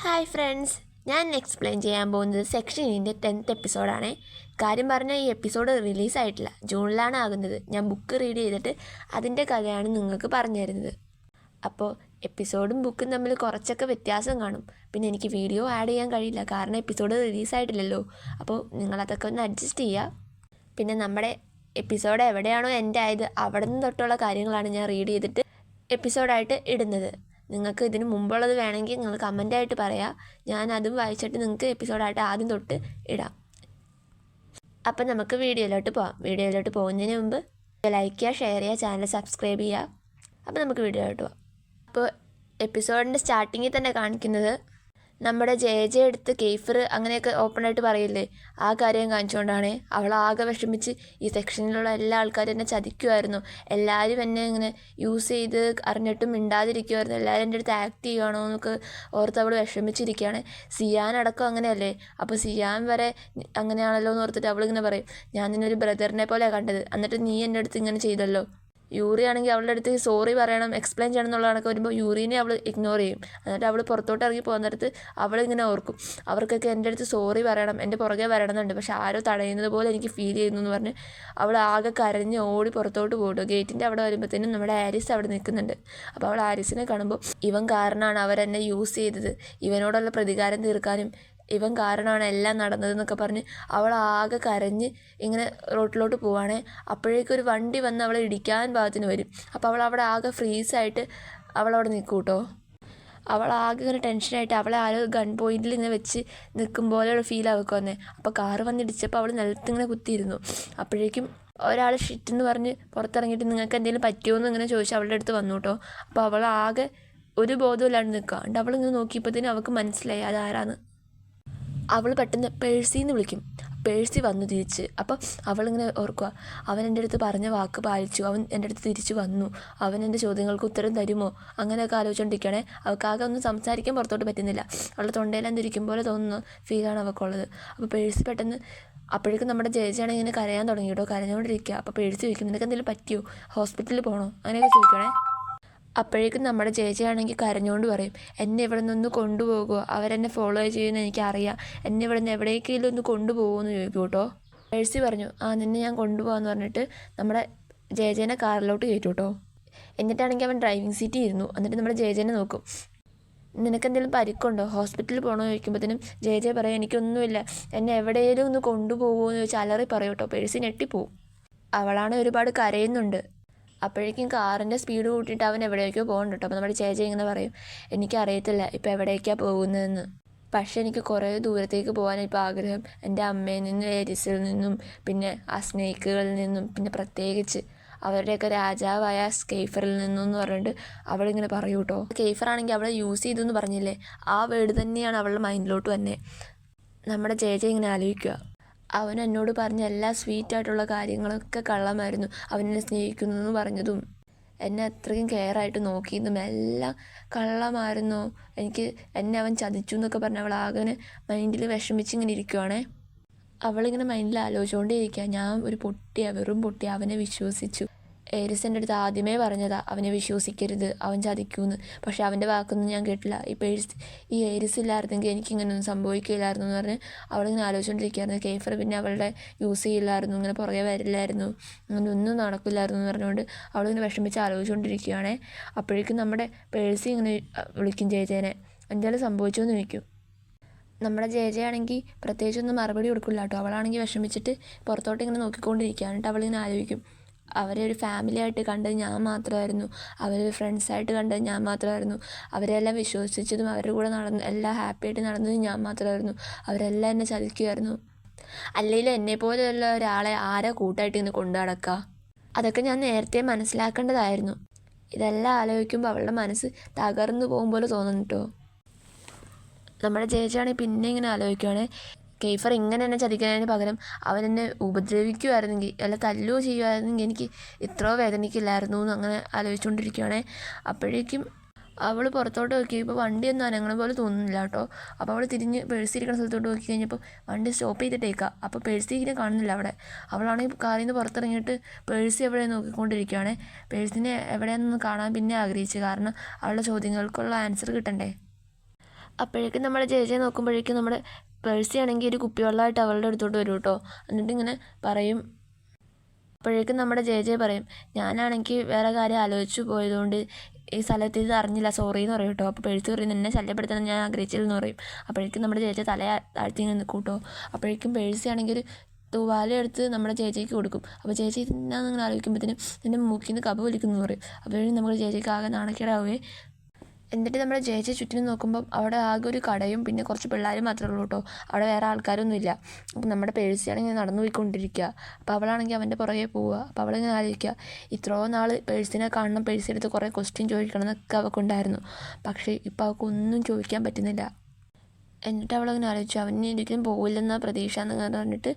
Hi friends, ഞാൻ explain ചെയ്യാൻ പോകുന്നത് സെക്ഷൻ ഇൻ്റെ 10th എപ്പിസോഡാണ്. കാര്യം പറഞ്ഞാൽ ഈ എപ്പിസോഡ് റിലീസായിട്ടില്ല, ജൂണിലാണ് ആകുന്നത്. ഞാൻ ബുക്ക് റീഡ് ചെയ്തിട്ട് അതിൻ്റെ കഥയാണ് നിങ്ങൾക്ക് പറഞ്ഞു തരുന്നത്. അപ്പോൾ എപ്പിസോഡും ബുക്കും തമ്മിൽ കുറച്ചൊക്കെ വ്യത്യാസം കാണും. പിന്നെ എനിക്ക് വീഡിയോ ആഡ് ചെയ്യാൻ കഴിയില്ല, കാരണം എപ്പിസോഡ് റിലീസായിട്ടില്ലല്ലോ. അപ്പോൾ നിങ്ങളതൊക്കെ ഒന്ന് അഡ്ജസ്റ്റ് ചെയ്യുക. പിന്നെ നമ്മുടെ എപ്പിസോഡ് എവിടെയാണോ എൻഡ് ആയത് അവിടെ നിന്ന് തൊട്ടുള്ള കാര്യങ്ങളാണ് ഞാൻ റീഡ് ചെയ്തിട്ട് എപ്പിസോഡായിട്ട് ഇടുന്നത്. നിങ്ങൾക്ക് ഇതിന് മുമ്പുള്ളത് വേണമെങ്കിൽ നിങ്ങൾ കമൻ്റായിട്ട് പറയാം, ഞാൻ അതും വായിച്ചിട്ട് നിങ്ങൾക്ക് എപ്പിസോഡായിട്ട് ആദ്യം തൊട്ട് ഇടാം. അപ്പം നമുക്ക് വീഡിയോയിലോട്ട് പോകാം. വീഡിയോയിലോട്ട് പോകുന്നതിന് മുമ്പ് ലൈക്ക് ചെയ്യുക, ഷെയർ ചെയ്യുക, ചാനൽ സബ്സ്ക്രൈബ് ചെയ്യുക. അപ്പോൾ നമുക്ക് വീഡിയോയിലോട്ട് പോകാം. അപ്പോൾ എപ്പിസോഡിൻ്റെ സ്റ്റാർട്ടിങ്ങിൽ തന്നെ കാണിക്കുന്നത് നമ്മുടെ ജെ എടുത്ത് കെയ്ഫർ അങ്ങനെയൊക്കെ ഓപ്പണായിട്ട് പറയില്ലേ, ആ കാര്യം കാണിച്ചുകൊണ്ടാണ്. അവൾ ആകെ വിഷമിച്ച് ഈ സെക്ഷനിലുള്ള എല്ലാ ആൾക്കാരും എന്നെ ചതിക്കുമായിരുന്നു, എല്ലാവരും എന്നെ ഇങ്ങനെ യൂസ് ചെയ്ത് അറിഞ്ഞിട്ടും മിണ്ടാതിരിക്കുമായിരുന്നു, എല്ലാവരും എൻ്റെ അടുത്ത് ആക്ട് ചെയ്യുകയാണോ എന്നൊക്കെ ഓർത്ത് അവൾ വിഷമിച്ചിരിക്കുകയാണ്. സിയാൻ അടക്കം അങ്ങനെയല്ലേ, അപ്പോൾ സിയാൻ വരെ അങ്ങനെയാണല്ലോ എന്ന് ഓർത്തിട്ട് അവളിങ്ങനെ പറയും, ഞാൻ നിന്നൊരു ബ്രദറിനെ പോലെയാണ് കണ്ടത്, എന്നിട്ട് നീ എൻ്റെ അടുത്ത് ഇങ്ങനെ ചെയ്തല്ലോ. യൂറി ആണെങ്കിൽ അവളുടെ അടുത്ത് സോറി പറയണം, എക്സ്പ്ലെയിൻ ചെയ്യണം എന്നുള്ള കണക്ക് വരുമ്പോൾ യൂറിനെ അവൾ ഇഗ്നോർ ചെയ്യും. എന്നിട്ട് അവൾ പുറത്തോട്ട് ഇറങ്ങി പോകുന്നിടത്ത് അവളിങ്ങനെ ഓർക്കും, അവർക്കൊക്കെ എൻ്റെ അടുത്ത് സോറി പറയണം, എൻ്റെ പുറകെ വരണമെന്നുണ്ട്, പക്ഷെ ആരോ തടയുന്നത് പോലെ എനിക്ക് ഫീൽ ചെയ്യുന്നു എന്ന് പറഞ്ഞ് അവൾ ആകെ കരഞ്ഞ് ഓടി പുറത്തോട്ട് പോയിട്ടു. ഗേറ്റിൻ്റെ അവിടെ വരുമ്പോഴത്തേനും നമ്മുടെ ആരിസ് അവിടെ നിൽക്കുന്നുണ്ട്. അപ്പോൾ അവൾ ആരിസിനെ കാണുമ്പോൾ ഇവൻ കാരണമാണ് അവരെന്നെ യൂസ് ചെയ്തത്, ഇവനോടുള്ള പ്രതികാരം തീർക്കാനും ഇവൻ കാരണമാണ് എല്ലാം നടന്നതെന്നൊക്കെ പറഞ്ഞ് അവൾ ആകെ കരഞ്ഞ് ഇങ്ങനെ റോട്ടിലോട്ട് പോവുകയാണേ. അപ്പോഴേക്കൊരു വണ്ടി വന്ന് അവളെ ഇടിക്കാൻ ഭാഗത്തിന് വരും. അപ്പോൾ അവൾ അവിടെ ആകെ ഫ്രീസായിട്ട് അവളവിടെ നിൽക്കും കേട്ടോ. അവൾ ആകെ ഇങ്ങനെ ടെൻഷനായിട്ട് അവളെ ആരോ ഗൺ പോയിന്റിൽ ഇങ്ങനെ വെച്ച് നിൽക്കും പോലെയുള്ള ഫീൽ അവൾക്ക് വന്നേ. അപ്പോൾ കാറ് വന്നിടിച്ചപ്പോൾ അവൾ നിലത്തിങ്ങനെ കുത്തിയിരുന്നു. അപ്പോഴേക്കും ഒരാൾ ഷിറ്റെന്ന് പറഞ്ഞ് പുറത്തിറങ്ങിയിട്ട് നിങ്ങൾക്ക് എന്തെങ്കിലും പറ്റുമോ എന്ന് ഇങ്ങനെ ചോദിച്ചാൽ അവളുടെ അടുത്ത് വന്നു കേട്ടോ. അപ്പോൾ അവൾ ആകെ ഒരു ബോധമില്ലാണ്ട് നിൽക്കുക. എന്നിട്ട് അവളിങ്ങനെ നോക്കിയപ്പോഴത്തേനും അവൾക്ക് മനസ്സിലായി അതാരാന്ന്. അവൾ പെട്ടെന്ന് പേഴ്സിന്ന് വിളിക്കും. പേഴ്സി വന്നു തിരിച്ച്. അപ്പം അവളിങ്ങനെ ഓർക്കുക, അവൻ എൻ്റെ അടുത്ത് പറഞ്ഞ വാക്ക് പാലിച്ചു, അവൻ എൻ്റെ അടുത്ത് തിരിച്ചു വന്നു, അവൻ എൻ്റെ ചോദ്യങ്ങൾക്ക് ഉത്തരം തരുമോ, അങ്ങനെയൊക്കെ ആലോചിച്ചുകൊണ്ടിരിക്കുകയാണേ. അവൾക്കാകെ ഒന്നും സംസാരിക്കാൻ പുറത്തോട്ട് പറ്റുന്നില്ല. അവളുടെ തൊണ്ടയിലെല്ലാം തിരിക്കും പോലെ തോന്നുന്ന ഫീലാണ് അവൾക്കുള്ളത്. അപ്പോൾ പേഴ്സി പെട്ടെന്ന് അപ്പോഴേക്കും നമ്മുടെ ജേജിയാണെങ്കിൽ ഇങ്ങനെ കരയാൻ തുടങ്ങി കേട്ടോ. കരഞ്ഞുകൊണ്ടിരിക്കുക. അപ്പോൾ പേഴ്സി ചോദിക്കും, നിനക്ക് എന്തെങ്കിലും പറ്റിയോ, ഹോസ്പിറ്റലിൽ പോകണോ, അങ്ങനെയൊക്കെ ചോദിക്കണേ. അപ്പോഴേക്കും നമ്മുടെ ചേച്ചിയാണെങ്കിൽ കരഞ്ഞുകൊണ്ട് പറയും, എന്നെ ഇവിടെ നിന്ന് കൊണ്ടുപോകുമോ, അവരെന്നെ ഫോളോ ചെയ്യുമെന്ന് എനിക്കറിയാം, എന്നെ ഇവിടെ നിന്ന് എവിടേക്കെങ്കിലും ഒന്ന് കൊണ്ടുപോകുമെന്ന് ചോദിക്കും കേട്ടോ. പേഴ്സി പറഞ്ഞു, നിന്നെ ഞാൻ കൊണ്ടുപോകാമെന്ന് പറഞ്ഞിട്ട് നമ്മുടെ ജേജേനെ കാറിലോട്ട് കയറ്റും കേട്ടോ. എന്നിട്ടാണെങ്കിൽ അവൻ ഡ്രൈവിംഗ് സീറ്റിൽ ഇരുന്നു. എന്നിട്ട് നമ്മുടെ ജേജേനെ നോക്കും, നിനക്കെന്തെങ്കിലും പരിക്കുണ്ടോ, ഹോസ്പിറ്റലിൽ പോകണമെന്ന് ചോദിക്കുമ്പോഴത്തേനും ജെ പറയും, എനിക്കൊന്നുമില്ല, എന്നെ എവിടെയെങ്കിലും ഒന്ന് കൊണ്ടുപോകുമോ എന്ന് ചോദിച്ചാൽ അലറി പറയും കേട്ടോ. പേഴ്സി ഞെട്ടിപ്പോവും. അവളാണ് ഒരുപാട് കരയുന്നുണ്ട്. അപ്പോഴേക്കും കാറിൻ്റെ സ്പീഡ് കൂട്ടിയിട്ട് അവൻ എവിടേക്കോ പോകുന്നുണ്ട് കേട്ടോ. അപ്പോൾ നമ്മുടെ ചേച്ചി ഇങ്ങനെ പറയും, എനിക്കറിയത്തില്ല ഇപ്പോൾ എവിടേക്കാണ് പോകുന്നതെന്ന്, പക്ഷേ എനിക്ക് കുറേ ദൂരത്തേക്ക് പോകാനാണ് ഇപ്പോൾ ആഗ്രഹം, എൻ്റെ അമ്മയിൽ നിന്നും ഏരിസിൽ നിന്നും പിന്നെ ആ സ്നേക്കുകളിൽ നിന്നും പിന്നെ പ്രത്യേകിച്ച് അവരുടെയൊക്കെ രാജാവായ കെയ്ഫറിൽ നിന്നും എന്ന് പറഞ്ഞിട്ട് അവളിങ്ങനെ പറയൂ കേട്ടോ. കെയ്ഫറാണെങ്കിൽ അവളെ യൂസ് ചെയ്തു എന്ന് പറഞ്ഞില്ലേ, ആ വേർഡ് തന്നെയാണ് അവളുടെ മൈൻഡിലോട്ട് തന്നെ. നമ്മുടെ ചേച്ചി ഇങ്ങനെ ആലോചിക്കുക, അവൻ എന്നോട് പറഞ്ഞ എല്ലാ സ്വീറ്റായിട്ടുള്ള കാര്യങ്ങളൊക്കെ കള്ളമായിരുന്നു, അവനെന്നെ സ്നേഹിക്കുന്നു എന്ന് പറഞ്ഞതും എന്നെ അത്രയും കെയറായിട്ട് നോക്കിയതും എല്ലാം കള്ളമായിരുന്നു, എന്നെ അവൻ ചതിച്ചു എന്നൊക്കെ പറഞ്ഞ് അവൾ ആകെ മൈൻഡിൽ വിഷമിച്ചിങ്ങനെ ഇരിക്കുവാണേ. അവളിങ്ങനെ മൈൻഡിൽ ആലോചിച്ചുകൊണ്ടേ ഞാൻ ഒരു പൊട്ടിയാണ്, വെറും പൊട്ടിയാണ്, അവനെ വിശ്വസിച്ചു. ഏരിസിൻ്റെ അടുത്ത് ആദ്യമേ പറഞ്ഞതാ അവനെ വിശ്വസിക്കരുത്, അവൻ ചതിക്കുമെന്ന്, പക്ഷേ അവൻ്റെ വാക്കൊന്നും ഞാൻ കേട്ടില്ല. ഈ ഏരിസ് ഇല്ലായിരുന്നെങ്കിൽ എനിക്കിങ്ങനെയൊന്നും സംഭവിക്കില്ലായിരുന്നു എന്ന് പറഞ്ഞ് അവളിങ്ങനെ ആലോചിച്ചുകൊണ്ടിരിക്കുകയായിരുന്നു. കെയ്ഫർ പിന്നെ അവളുടെ യൂസ് ചെയ്യില്ലായിരുന്നു, ഇങ്ങനെ പുറകെ വരില്ലായിരുന്നു, അങ്ങനെ ഒന്നും നടക്കില്ലായിരുന്നു എന്ന് പറഞ്ഞുകൊണ്ട് അവളിങ്ങനെ വിഷമിച്ച് ആലോചിച്ചുകൊണ്ടിരിക്കുകയാണേ. അപ്പോഴേക്കും നമ്മുടെ പേഴ്സി ഇങ്ങനെ വിളിക്കും ജേജേനെ, എന്തെങ്കിലും സംഭവിച്ചോ എന്ന് ചോദിക്കും. നമ്മുടെ ജേജയാണെങ്കിൽ പ്രത്യേകിച്ചൊന്നും മറുപടി കൊടുക്കില്ല കേട്ടോ. അവളാണെങ്കിൽ വിഷമിച്ചിട്ട് പുറത്തോട്ട് ഇങ്ങനെ നോക്കിക്കൊണ്ടിരിക്കുകയാണ്. എന്നിട്ട് അവളിങ്ങനെ ആലോചിക്കും, അവരെ ഒരു ഫാമിലി ആയിട്ട് കണ്ടത് ഞാൻ മാത്രമായിരുന്നു, അവരൊരു ഫ്രണ്ട്സായിട്ട് കണ്ടത് ഞാൻ മാത്രമായിരുന്നു, അവരെല്ലാം വിശ്വസിച്ചതും അവരുടെ കൂടെ എല്ലാം ഹാപ്പി ആയിട്ട് നടന്നതും ഞാൻ മാത്രമായിരുന്നു, അവരെല്ലാം എന്നെ ചതിക്കുമായിരുന്നു. അല്ലെങ്കിൽ എന്നെപ്പോലെയുള്ള ഒരാളെ ആരാ കൂട്ടായിട്ട് ഇങ്ങനെ കൊണ്ടു നടക്കുക, അതൊക്കെ ഞാൻ നേരത്തെ മനസ്സിലാക്കേണ്ടതായിരുന്നു. ഇതെല്ലാം ആലോചിക്കുമ്പോൾ അവളുടെ മനസ്സ് തകർന്നു പോകും പോലെ തോന്നുന്നു കേട്ടോ. നമ്മുടെ ചേച്ചിയാണെങ്കിൽ പിന്നെ ഇങ്ങനെ ആലോചിക്കുവാണ്, കെയ്ഫർ ഇങ്ങനെ എന്നെ ചതിക്കുന്നതിന് പകരം അവൻ എന്നെ ഉപദ്രവിക്കുമായിരുന്നെങ്കിൽ അല്ല തല്ലുകയോ ചെയ്യുമായിരുന്നെങ്കിൽ എനിക്ക് ഇത്രയോ വേദനിക്കില്ലായിരുന്നു എന്ന് അങ്ങനെ ആലോചിച്ചുകൊണ്ടിരിക്കുകയാണേ. അപ്പോഴേക്കും അവൾ പുറത്തോട്ട് നോക്കി, ഇപ്പോൾ വണ്ടിയൊന്നും അനങ്ങണ പോലെ തോന്നുന്നില്ല കേട്ടോ. അപ്പോൾ അവൾ തിരിഞ്ഞ് പേഴ്സി ഇരിക്കുന്ന സ്ഥലത്തോട്ട് നോക്കി കഴിഞ്ഞപ്പോൾ വണ്ടി സ്റ്റോപ്പ് ചെയ്തിട്ടേക്കുക. അപ്പോൾ പേഴ്സിനെ കാണുന്നില്ല അവിടെ. അവളാണെങ്കിൽ കാറിൽ നിന്ന് പുറത്തിറങ്ങിയിട്ട് പേഴ്സി എവിടെ നോക്കിക്കൊണ്ടിരിക്കുകയാണേ. പേഴ്സിനെ എവിടെയെന്നൊന്ന് കാണാൻ പിന്നെ ആഗ്രഹിച്ചു, കാരണം അവളുടെ ചോദ്യങ്ങൾക്കുള്ള ആൻസർ കിട്ടണ്ടേ. അപ്പോഴേക്കും നമ്മുടെ ജേജെ നോക്കുമ്പോഴേക്കും നമ്മുടെ പേഴ്സി ആണെങ്കിൽ ഒരു കുപ്പിവെള്ളമായിട്ട് അവളുടെ അടുത്തോട്ട് വരും കേട്ടോ. എന്നിട്ട് ഇങ്ങനെ പറയും. അപ്പോഴേക്കും നമ്മുടെ ജേജെ പറയും, ഞാനാണെങ്കിൽ വേറെ കാര്യം ആലോചിച്ച് പോയതുകൊണ്ട് ഈ സ്ഥലത്ത് ഇത് അറിഞ്ഞില്ല, സോറി എന്ന് പറയും കേട്ടോ. അപ്പോൾ പേഴ്സി പറയും, നിന്നെ ശല്യപ്പെടുത്തണം ഞാൻ ആഗ്രഹിച്ചില്ലെന്ന് പറയും. അപ്പോഴേക്കും നമ്മുടെ ജേജെ തല താഴ്ത്തി ഇങ്ങനെ നിൽക്കും കേട്ടോ. അപ്പോഴേക്കും പേഴ്സി ആണെങ്കിൽ ഒരു തൂവാല എടുത്ത് നമ്മുടെ ചേച്ചിക്ക് കൊടുക്കും. അപ്പോൾ ചേച്ചി ഇതിനാന്ന് നിങ്ങൾ ആലോചിക്കുമ്പോഴത്തേനും നിൻ്റെ മൂക്കിൽ നിന്ന് കബ വലിക്കുന്നു പറയും. അപ്പോഴേക്കും നമ്മുടെ ചേച്ചിക്ക് ആകെ നാണക്കേടാവുകയെ. എന്നിട്ട് നമ്മുടെ ചേച്ചി ചുറ്റിനും നോക്കുമ്പം അവിടെ ആകെ ഒരു കടയും പിന്നെ കുറച്ച് പിള്ളേരും മാത്രമേ ഉള്ളൂ കേട്ടോ. അവിടെ വേറെ ആൾക്കാരൊന്നുമില്ല. അപ്പം നമ്മുടെ പേഴ്സിയാണെങ്കിൽ നടന്നു പോയിക്കൊണ്ടിരിക്കുക. അപ്പോൾ അവളാണെങ്കിൽ അവൻ്റെ പുറകെ പോവുക. അപ്പോൾ അവളിങ്ങനെ ആലോചിക്കുക, ഇത്രയും നാൾ പേഴ്സിനെ കാണണം, പേഴ്സി എടുത്ത് കുറേ ക്വസ്റ്റ്യൻ ചോദിക്കണം എന്നൊക്കെ അവൾക്കുണ്ടായിരുന്നു. പക്ഷേ ഇപ്പോൾ അവൾക്കൊന്നും ചോദിക്കാൻ പറ്റുന്നില്ല. എന്നിട്ട് അവളങ്ങനെ ആലോചിച്ചു, അവന് ഒരിക്കലും പോവില്ലെന്ന പ്രതീക്ഷ എന്ന് പറഞ്ഞിട്ട്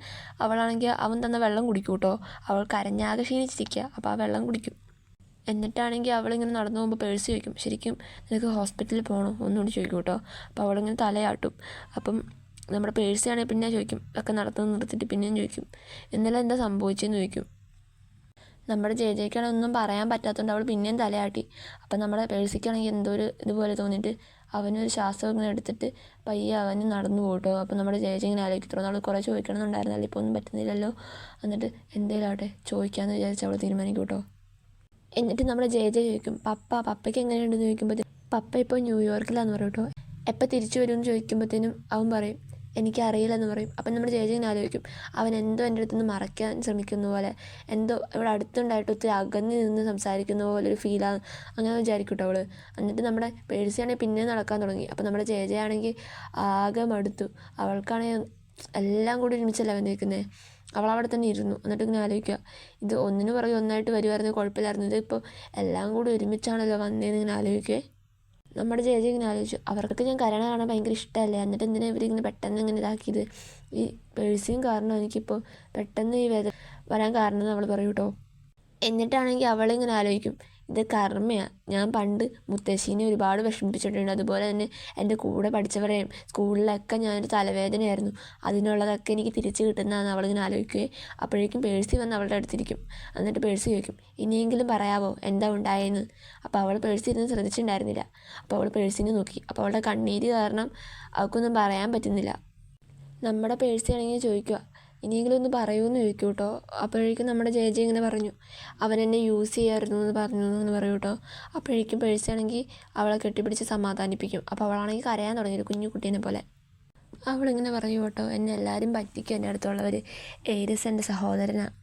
അവളാണെങ്കിൽ അവൻ തന്ന വെള്ളം കുടിക്കും കേട്ടോ. അവൾ കരഞ്ഞാകെ ക്ഷീണിച്ചിരിക്കുക. അപ്പോൾ ആ വെള്ളം കുടിക്കും. എന്നിട്ടാണെങ്കിൽ അവളിങ്ങനെ നടന്നു പോകുമ്പോൾ പേഴ്സ് ചോദിക്കും, ശരിക്കും നിനക്ക് ഹോസ്പിറ്റലിൽ പോകണോ ഒന്നുകൂടി ചോദിക്കും കേട്ടോ. അപ്പോൾ അവളിങ്ങനെ തലയാട്ടും. അപ്പം നമ്മുടെ പേഴ്സാണെങ്കിൽ പിന്നെ ചോദിക്കും, ഒക്കെ നടത്തുന്നത് നിർത്തിയിട്ട് പിന്നെയും ചോദിക്കും, ഇന്നലെ എന്താ സംഭവിച്ചതെന്ന് ചോദിക്കും. നമ്മുടെ ജേജയ്ക്കാണെങ്കിൽ ഒന്നും പറയാൻ പറ്റാത്തതുകൊണ്ട് അവൾ പിന്നെയും തലയാട്ടി. അപ്പം നമ്മുടെ പേഴ്സിക്കാണെങ്കിൽ എന്തോ ഒരു ഇതുപോലെ തോന്നിയിട്ട് അവനൊരു ശ്വാസം ഇങ്ങനെ എടുത്തിട്ട് പയ്യെ അവന് നടന്നു പോകട്ടോ. അപ്പം നമ്മുടെ ജേജ ഇങ്ങനെ ആലോചിക്കും, ഇത്ര നാൾ കുറേ ചോദിക്കണമെന്നുണ്ടായിരുന്നല്ലോ, ഇപ്പോൾ ഒന്നും പറ്റുന്നില്ലല്ലോ. എന്നിട്ട് എന്തേലും ആട്ടെ ചോദിക്കാമെന്ന് വിചാരിച്ച് അവൾ തീരുമാനിക്കും കേട്ടോ. എന്നിട്ട് നമ്മുടെ ജേജ ചോദിക്കും, പപ്പയ്ക്ക് എങ്ങനെയുണ്ടെന്ന് ചോദിക്കുമ്പോഴത്തേനും പപ്പ ഇപ്പോൾ ന്യൂയോർക്കിലാന്ന് പറയും കേട്ടോ. എപ്പോൾ തിരിച്ചു വരുമെന്ന് ചോദിക്കുമ്പോഴത്തേനും അവൻ പറയും, എനിക്കറിയില്ലെന്ന് പറയും. അപ്പം നമ്മുടെ ചേച്ചി ഇങ്ങനെ ആലോചിക്കും, അവൻ എന്തോ എൻ്റെ അടുത്തുനിന്ന് മറയ്ക്കാൻ ശ്രമിക്കുന്ന പോലെ, എന്തോ ഇവിടെ അടുത്തുണ്ടായിട്ട് ഒത്തിരി അകന്ന് നിന്ന് സംസാരിക്കുന്ന പോലെ ഒരു ഫീലാണ്, അങ്ങനെ വിചാരിക്കും കേട്ടോ അവൾ. എന്നിട്ട് നമ്മുടെ പേഴ്സിയാണെങ്കിൽ പിന്നെ നടക്കാൻ തുടങ്ങി. അപ്പം നമ്മുടെ ചേച്ചിയാണെങ്കിൽ ആകെ മടുത്തു. അവൾക്കാണെങ്കിൽ എല്ലാം കൂടി ഒരുമിച്ചല്ല വന്നിരിക്കുന്നത്. അവൾ അവിടെ തന്നെ ഇരുന്നു. എന്നിട്ട് ഇങ്ങനെ ആലോചിക്കുക, ഇത് ഒന്നിനു പുറകെ ഒന്നായിട്ട് വരുമായിരുന്നു കുഴപ്പമില്ലായിരുന്നു, ഇതിപ്പോൾ എല്ലാം കൂടി ഒരുമിച്ചാണല്ലോ വന്നതെന്ന് ഇങ്ങനെ ആലോചിക്കുകയെ. നമ്മുടെ ചേച്ചി ഇങ്ങനെ ആലോചിച്ചു, അവർക്കൊക്കെ ഞാൻ കരണ കാണാൻ ഭയങ്കര ഇഷ്ടമല്ലേ, എന്നിട്ട് എന്തിനാണ് ഇവരിങ്ങനെ പെട്ടെന്ന് ഇങ്ങനെ ഇതാക്കിയത്, ഈ പേഴ്സിയും കാരണം എനിക്കിപ്പോൾ പെട്ടെന്ന് ഈ വേദന വരാൻ കാരണം എന്ന് അവൾ പറയും കേട്ടോ. എന്നിട്ടാണെങ്കിൽ അവളിങ്ങനെ ആലോചിക്കും, ഇത് കർമ്മയാണ്, ഞാൻ പണ്ട് മുത്തശ്ശീനെ ഒരുപാട് വിഷമിപ്പിച്ചിട്ടുണ്ട്, അതുപോലെ തന്നെ എൻ്റെ കൂടെ പഠിച്ചവരെയും സ്കൂളിലൊക്കെ ഞാനൊരു തലവേദനയായിരുന്നു, അതിനുള്ളതൊക്കെ എനിക്ക് തിരിച്ച് കിട്ടുന്നതെന്ന് അവളിങ്ങനെ ആലോചിക്കുകയെ. അപ്പോഴേക്കും പേഴ്സി വന്ന് അവളുടെ അടുത്തിരിക്കും. എന്നിട്ട് പേഴ്സി ചോദിക്കും, ഇനിയെങ്കിലും പറയാവോ എന്താ ഉണ്ടായെന്ന്. അപ്പോൾ അവൾ പേഴ്സി ഇരുന്ന് ശ്രദ്ധിച്ചിട്ടുണ്ടായിരുന്നില്ല. അപ്പോൾ അവൾ പേഴ്സിനെ നോക്കി. അപ്പോൾ അവളുടെ കണ്ണീര് കാരണം അവൾക്കൊന്നും പറയാൻ പറ്റുന്നില്ല. നമ്മുടെ പേഴ്സി ആണെങ്കിൽ ചോദിക്കുക, ഇനിയെങ്കിലും ഒന്ന് പറയുമെന്ന് ചോദിക്കും കേട്ടോ. അപ്പോഴേക്കും നമ്മുടെ ജേജി ഇങ്ങനെ പറഞ്ഞു, അവൻ എന്നെ യൂസ് ചെയ്യായിരുന്നു എന്ന് പറഞ്ഞു എന്ന് പറയും കേട്ടോ. അപ്പോഴേക്കും പേഴ്സിയാണെങ്കിൽ അവളെ കെട്ടിപ്പിടിച്ച് സമാധാനിപ്പിക്കും. അപ്പോൾ അവളാണെങ്കിൽ കരയാൻ തുടങ്ങി, ഒരു കുഞ്ഞു കുട്ടീനെ പോലെ. അവളിങ്ങനെ പറയും കേട്ടോ, എന്നെ എല്ലാവരും പറ്റിക്കും, എൻ്റെ അടുത്തുള്ളവർ. ഏരിസ് എൻ്റെ സഹോദരനാണ്,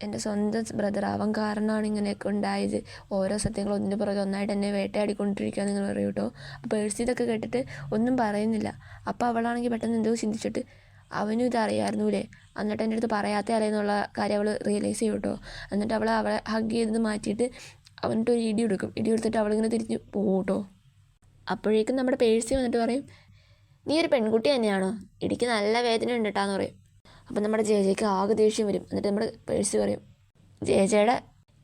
എൻ്റെ സ്വന്തം ബ്രദർ, അവൻ കാരണമാണ് ഇങ്ങനെയൊക്കെ ഉണ്ടായത്, ഓരോ സത്യങ്ങളും ഒന്നിൻ്റെ പുറകെ ഒന്നായിട്ട് എന്നെ വേട്ടയാടിക്കൊണ്ടിരിക്കുകയെന്ന് ഇങ്ങനെ പറയും കേട്ടോ. അപ്പോൾ പേഴ്സി ഇതൊക്കെ കേട്ടിട്ട് ഒന്നും പറയുന്നില്ല. അപ്പോൾ അവളാണെങ്കിൽ പെട്ടെന്ന് എന്തോ ചിന്തിച്ചിട്ട്, അവനും ഇതറിയായിരുന്നൂലേ, എന്നിട്ട് എൻ്റെ അടുത്ത് പറയാത്ത അല്ലേന്നുള്ള കാര്യം അവൾ റിയലൈസ് ചെയ്യും കേട്ടോ. എന്നിട്ട് അവളെ ഹഗ് ചെയ്ത് മാറ്റിയിട്ട് അവനിട്ട് ഒരു ഇടി കൊടുക്കും. ഇടി കൊടുത്തിട്ട് അവളിങ്ങനെ തിരിഞ്ഞ് പോകും കേട്ടോ. അപ്പോഴേക്കും നമ്മുടെ പേഴ്സി വന്നിട്ട് പറയും, നീ ഒരു പെൺകുട്ടി തന്നെയാണോ, ഇടിക്ക് നല്ല വേദന ഉണ്ട് കേട്ടാന്ന് പറയും. അപ്പം നമ്മുടെ ജേജയ്ക്ക് ആകെ ദേഷ്യം വരും. എന്നിട്ട് നമ്മുടെ പേഴ്സി പറയും,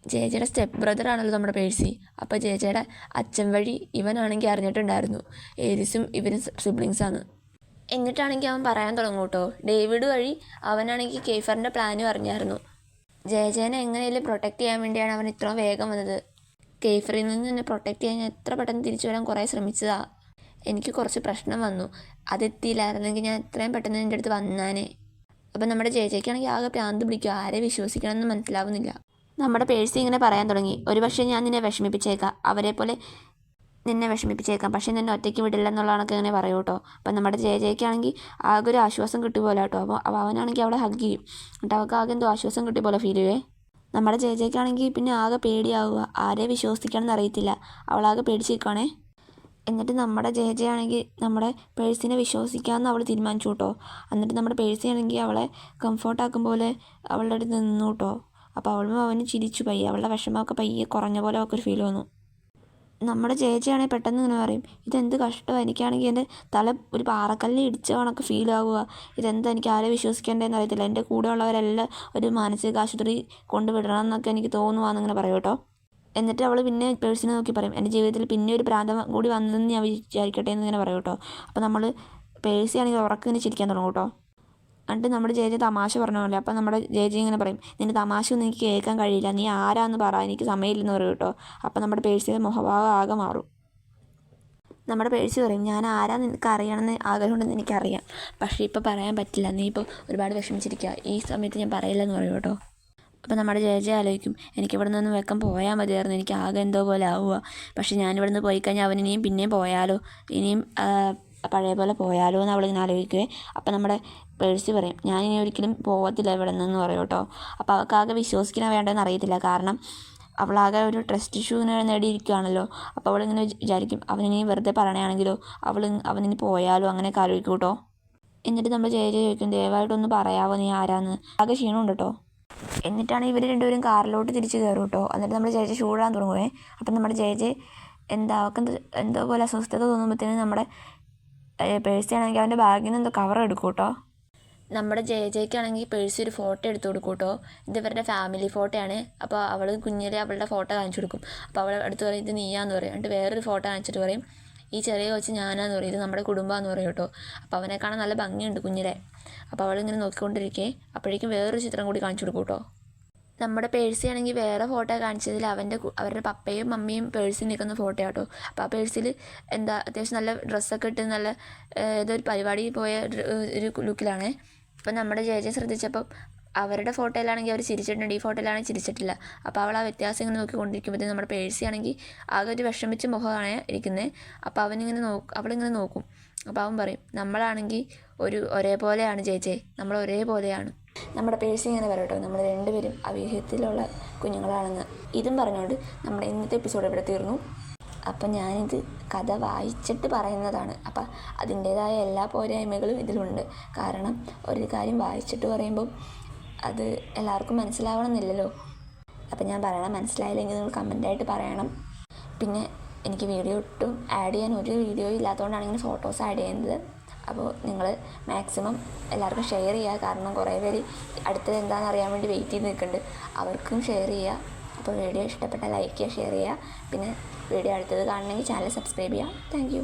ജേജയുടെ സ്റ്റെപ്പ് ബ്രദറാണല്ലോ നമ്മുടെ പേഴ്സി. അപ്പോൾ ജേജയുടെ അച്ഛൻ വഴി ഇവനാണെങ്കിൽ അറിഞ്ഞിട്ടുണ്ടായിരുന്നു ഏരിസും ഇവരും സിബ്ലിങ്സാണ്. എന്നിട്ടാണെങ്കിൽ അവൻ പറയാൻ തുടങ്ങും കേട്ടോ, ഡേവിഡ് വഴി അവനാണെങ്കിൽ കേഫറിൻ്റെ പ്ലാനും അറിഞ്ഞായിരുന്നു. ജേജേനെ എങ്ങനെയും പ്രൊട്ടക്റ്റ് ചെയ്യാൻ വേണ്ടിയാണ് അവൻ ഇത്രയും വേഗം വന്നത്. കേഫറിൽ നിന്ന് എന്നെ പ്രൊട്ടക്റ്റ് ചെയ്യാൻ ഞാൻ എത്ര പെട്ടെന്ന് തിരിച്ചു വരാൻ കുറേ ശ്രമിച്ചതാണ്. എനിക്ക് കുറച്ച് പ്രശ്നം വന്നു, അതെത്തിയില്ലായിരുന്നെങ്കിൽ ഞാൻ എത്രയും പെട്ടെന്ന് എൻ്റെ അടുത്ത് വന്നാനേ. അപ്പം നമ്മുടെ ജേജയ്ക്കാണെങ്കിൽ ആകെ പ്രാന്ത് പിടിക്കുക, ആരെ വിശ്വസിക്കണമെന്ന് മനസ്സിലാവുന്നില്ല. നമ്മുടെ പേഴ്സി ഇങ്ങനെ പറയാൻ തുടങ്ങി, ഒരു പക്ഷേ ഞാൻ നിന്നെ വിഷമിപ്പിച്ചേക്കാം, അവരെ പോലെ നിന്നെ വിഷമിപ്പിച്ചേക്കാം, പക്ഷേ നിന്നെ ഒറ്റയ്ക്ക് വിടില്ല എന്നുള്ളതൊക്കെ ഇങ്ങനെ പറയൂ കേട്ടോ. അപ്പം നമ്മുടെ ജേജയ്ക്കാണെങ്കിൽ ആകെ ഒരു ആശ്വാസം കിട്ടുപോലെ കേട്ടോ. അപ്പോൾ അവനാണെങ്കിൽ അവളെ ഹഗ് ചെയ്യും. എന്നിട്ട് അവൾക്ക് ആകെ എന്തോ ആശ്വാസം കിട്ടിയ പോലെ ഫീൽ ചെയ്യുവേ. നമ്മുടെ ജേജയ്ക്കാണെങ്കിൽ പിന്നെ ആകെ പേടിയാവുക, ആരെ വിശ്വസിക്കണമെന്ന് അറിയത്തില്ല, അവളാകെ പേടിച്ചിരിക്കുകയാണേ. എന്നിട്ട് നമ്മുടെ ജേജയാണെങ്കിൽ നമ്മുടെ പേഴ്സിനെ വിശ്വസിക്കാമെന്ന് അവൾ തീരുമാനിച്ചു കേട്ടോ. എന്നിട്ട് നമ്മുടെ പേഴ്സിയാണെങ്കിൽ അവളെ കംഫർട്ടാക്കും പോലെ അവളുടെ അടുത്ത് നിന്നു കേട്ടോ. അപ്പോൾ അവന് ചിരിച്ചു പയ്യെ, അവളുടെ വിഷമമൊക്കെ പയ്യെ കുറഞ്ഞ പോലെ ഒക്കെ ഒരു ഫീൽ വന്നു. നമ്മുടെ ചേച്ചിയാണെങ്കിൽ പെട്ടെന്ന് ഇങ്ങനെ പറയും, ഇതെന്ത് കഷ്ടമാണ്, എനിക്കാണെങ്കിൽ എൻ്റെ തല ഒരു പാറക്കല്ലിൽ ഇടിച്ച കണക്ക് ഫീൽ ആവുക, ഇതെന്താ എനിക്ക് ആരെ വിശ്വസിക്കേണ്ടതെന്ന് അറിയത്തില്ല, എൻ്റെ കൂടെ ഉള്ളവരെല്ലാം ഒരു മാനസിക ആശുപത്രി കൊണ്ടുവിടണം എന്നൊക്കെ എനിക്ക് തോന്നുവാന്നിങ്ങനെ പറയും കേട്ടോ. എന്നിട്ട് അവൾ പിന്നെ പേഴ്സിനെ നോക്കി പറയും, എൻ്റെ ജീവിതത്തിൽ പിന്നെ ഒരു പ്രാന്തം കൂടി വന്നതെന്ന് ഞാൻ വിചാരിക്കട്ടെ എന്നിങ്ങനെ പറയും കേട്ടോ. അപ്പോൾ നമ്മൾ പേഴ്സിയാണെങ്കിൽ ഉറക്കിങ്ങനെ ചിരിക്കാൻ തുടങ്ങും കേട്ടോ. എന്നിട്ട് നമ്മുടെ ജേജി തമാശ പറഞ്ഞ പോലെ, അപ്പം നമ്മുടെ ജേജി ഇങ്ങനെ പറയും, നിൻ്റെ തമാശ ഒന്നും എനിക്ക് കേൾക്കാൻ കഴിയില്ല, നീ ആരാന്ന് പറ, എനിക്ക് സമയമില്ലെന്ന് പറയും കേട്ടോ. അപ്പം നമ്മുടെ പേഴ്സിയുടെ മുഖഭാവം ആകെ മാറും. നമ്മുടെ പേഴ്സ് പറയും, ഞാൻ ആരാ നിനക്ക് അറിയണമെന്ന് ആഗ്രഹമുണ്ടെന്ന് എനിക്കറിയാം, പക്ഷേ ഇപ്പോൾ പറയാൻ പറ്റില്ല, നീ ഇപ്പോൾ ഒരുപാട് വിഷമിച്ചിരിക്കുക, ഈ സമയത്ത് ഞാൻ പറയില്ലെന്ന് പറയും കേട്ടോ. അപ്പോൾ നമ്മുടെ ജയ ആലോചിക്കും, എനിക്കിവിടെ നിന്ന് വേഗം പോയാൽ മതിയായിരുന്നു, എനിക്ക് ആകെ എന്തോ പോലെ ആവുക, പക്ഷേ ഞാനിവിടെ നിന്ന് പോയി കഴിഞ്ഞാൽ അവൻ ഇനിയും പിന്നെയും പോയാലോ, ഇനിയും പഴയ പോലെ പോയാലോ എന്ന് അവളിങ്ങനെ ആലോചിക്കുവേ. അപ്പം നമ്മുടെ പേഴ്സി പറയും, ഞാൻ ഇനി ഒരിക്കലും പോകത്തില്ല ഇവിടെ നിന്നെന്ന് പറയും കേട്ടോ. അപ്പോൾ അവൾക്കാകെ വിശ്വസിക്കണ വേണ്ടതെന്ന് അറിയത്തില്ല, കാരണം അവളാകെ ഒരു ട്രസ്റ്റ് ഇഷ്യൂ നേടിയിരിക്കുകയാണല്ലോ. അപ്പോൾ അവളിങ്ങനെ വിചാരിക്കും, അവനിനി വെറുതെ പറയണമെങ്കിലോ, അവനിനി പോയാലോ, അങ്ങനെയൊക്കെ ആലോചിക്കും കേട്ടോ. എന്നിട്ട് നമ്മൾ ജയ ചോദിക്കും, ദയവായിട്ടൊന്ന് പറയാവോ നീ ആരാന്ന്, ആകെ ക്ഷീണമുണ്ട് കേട്ടോ. എന്നിട്ടാണ് ഇവർ രണ്ടുപേരും കാറിലോട്ട് തിരിച്ച് കയറും കേട്ടോ. എന്നിട്ട് നമ്മുടെ ജയ ചൂടാൻ തുടങ്ങുവേ. അപ്പം നമ്മുടെ ജയ അവൾക്ക് എന്തോ പോലെ അസ്വസ്ഥത തോന്നുമ്പോഴത്തേനും നമ്മുടെ പേഴ്സി ആണെങ്കിൽ അവൻ്റെ ബാഗിൽ നിന്ന് എന്തോ കവർ എടുക്കും കേട്ടോ. നമ്മുടെ ജയക്കാണെങ്കിൽ പേഴ്സി ഒരു ഫോട്ടോ എടുത്ത് കൊടുക്കും കേട്ടോ. ഇത് ഇവരുടെ ഫാമിലി ഫോട്ടോയാണ്. അപ്പോൾ അവൾ കുഞ്ഞിലെ അവളുടെ ഫോട്ടോ കാണിച്ചു കൊടുക്കും. അപ്പോൾ അവൾ അടുത്ത് പറയും, ഇത് നീയാന്ന് പറയും. എന്നിട്ട് വേറൊരു ഫോട്ടോ കാണിച്ചിട്ട് പറയും, ഈ ചെറിയ കൊച്ച് ഞാനാന്ന് പറയും, ഇത് നമ്മുടെ കുടുംബമാണെന്ന് പറയും കേട്ടോ. അപ്പോൾ അവനെ കാണാൻ നല്ല ഭംഗിയുണ്ട് കുഞ്ഞിലെ. അപ്പോൾ അവളിങ്ങനെ നോക്കിക്കൊണ്ടിരിക്കേ അപ്പോഴേക്കും വേറൊരു ചിത്രം കൂടി കാണിച്ചു കൊടുക്കും കേട്ടോ. നമ്മുടെ പേഴ്സി ആണെങ്കിൽ വേറെ ഫോട്ടോ കാണിച്ചതിൽ അവരുടെ പപ്പയും മമ്മിയും പേഴ്സിൽ നിൽക്കുന്ന ഫോട്ടോ കേട്ടോ. അപ്പോൾ ആ പേഴ്സിൽ അത്യാവശ്യം നല്ല ഡ്രസ്സൊക്കെ ഇട്ട് നല്ല ഏതൊരു പരിപാടി പോയ ഒരു ലുക്കിലാണേ. അപ്പം നമ്മുടെ ജയ ശ്രദ്ധിച്ചപ്പം അവരുടെ ഫോട്ടോയിലാണെങ്കിൽ അവർ ചിരിച്ചിട്ടുണ്ട്, ഈ ഫോട്ടോയിലാണെങ്കിൽ ചിരിച്ചിട്ടില്ല. അപ്പോൾ അവൾ ആ വ്യത്യാസം ഇങ്ങനെ നോക്കിക്കൊണ്ടിരിക്കുമ്പോഴത്തേക്കും നമ്മുടെ പേഴ്സി ആണെങ്കിൽ ആകെ ഒരു വിഷമിച്ച മുഖമാണ് ഇരിക്കുന്നത്. അപ്പോൾ അവളിങ്ങനെ നോക്കും. അപ്പോൾ അവൻ പറയും, നമ്മളാണെങ്കിൽ ഒരേപോലെയാണ് ജയച്ചേ, നമ്മൾ ഒരേപോലെയാണ്. നമ്മുടെ പേഴ്സി ഇങ്ങനെ പറയും കേട്ടോ, നമ്മൾ രണ്ടുപേരും അവിഹിതത്തിലുള്ള കുഞ്ഞുങ്ങളാണെന്ന്. ഇതും പറഞ്ഞുകൊണ്ട് നമ്മുടെ ഇന്നത്തെ എപ്പിസോഡ് ഇവിടെ തീർന്നു. അപ്പം ഞാനിത് കഥ വായിച്ചിട്ട് പറയുന്നതാണ്. അപ്പം അതിൻ്റേതായ എല്ലാ പോരായ്മകളും ഇതിലുണ്ട്. കാരണം ഒരു കാര്യം വായിച്ചിട്ട് പറയുമ്പം അത് എല്ലാവർക്കും മനസ്സിലാവണമെന്നില്ലല്ലോ. അപ്പം ഞാൻ പറയണം, മനസ്സിലായില്ലെങ്കിൽ നിങ്ങൾ കമൻ്റായിട്ട് പറയണം. പിന്നെ എനിക്ക് വീഡിയോ ഒട്ടും ആഡ് ചെയ്യാൻ ഒരു വീഡിയോ ഇല്ലാത്തതുകൊണ്ടാണ് ഇങ്ങനെ ഫോട്ടോസ് ആഡ് ചെയ്യുന്നത്. അപ്പോൾ നിങ്ങൾ മാക്സിമം എല്ലാവർക്കും ഷെയർ ചെയ്യുക. കാരണം കുറേ പേര് അടുത്തത് എന്താണെന്ന് അറിയാൻ വേണ്ടി വെയിറ്റ് ചെയ്ത് നിൽക്കുന്നുണ്ട്, അവർക്കും ഷെയർ ചെയ്യുക. അപ്പോൾ വീഡിയോ ഇഷ്ടപ്പെട്ടാൽ ലൈക്ക് ചെയ്യുക, ഷെയർ ചെയ്യുക. പിന്നെ വീഡിയോ അടുത്തത് കാണണമെങ്കിൽ ചാനൽ സബ്സ്ക്രൈബ് ചെയ്യുക. താങ്ക്